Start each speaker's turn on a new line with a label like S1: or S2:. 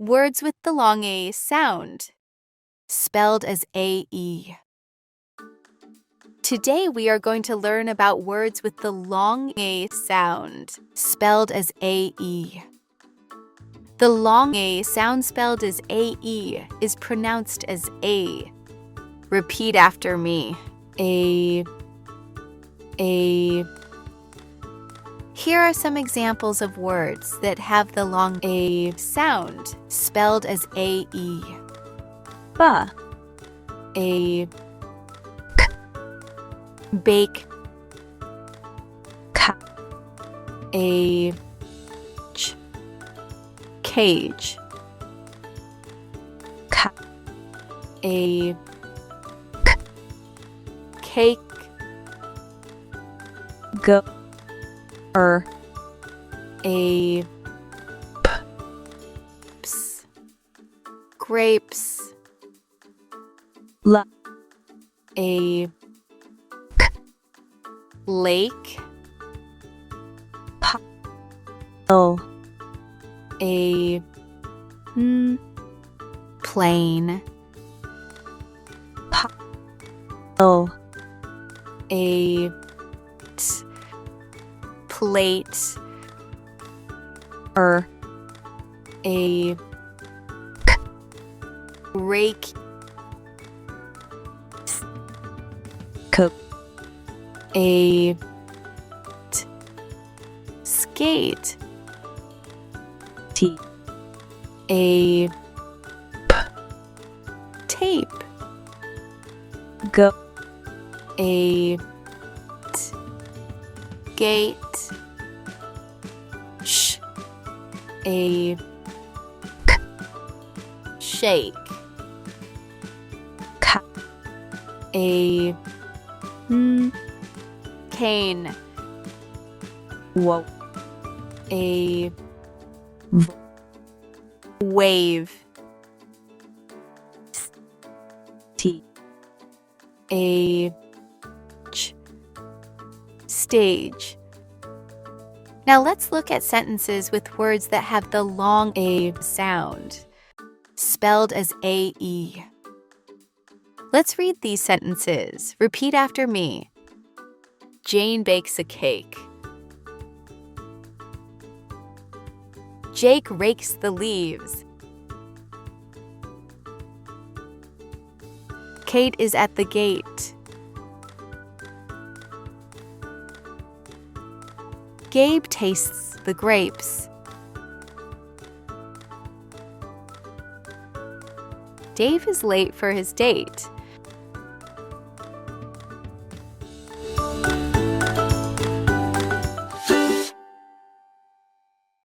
S1: Words with the long A sound, spelled as A-E. Today we are going to learn about words with the long A sound, spelled as A-E. The long A sound spelled as A-E is pronounced as A. Repeat after me. A. Here are some examples of words that have the long A sound, spelled as A-E.
S2: Ba,
S1: A. Bake.
S2: ka,
S1: A. Cage.
S2: ka,
S1: A. Cake.
S2: go,
S1: A. Grapes.
S2: la,
S1: A. Lake.
S2: o,
S1: A. Plane.
S2: o,
S1: A. Plate. A. Rake.
S2: cook,
S1: A. Skate.
S2: tea,
S1: A. Tape.
S2: go,
S1: A. Gate. A. Shake.
S2: ka,
S1: A. Cane.
S2: wo,
S1: A. Wave.
S2: tea,
S1: A. Stage. Now let's look at sentences with words that have the long A sound, spelled as A-E. Let's read these sentences. Repeat after me. Jane bakes a cake. Jake rakes the leaves. Kate is at the gate. Gabe tastes the grapes. Dave is late for his date.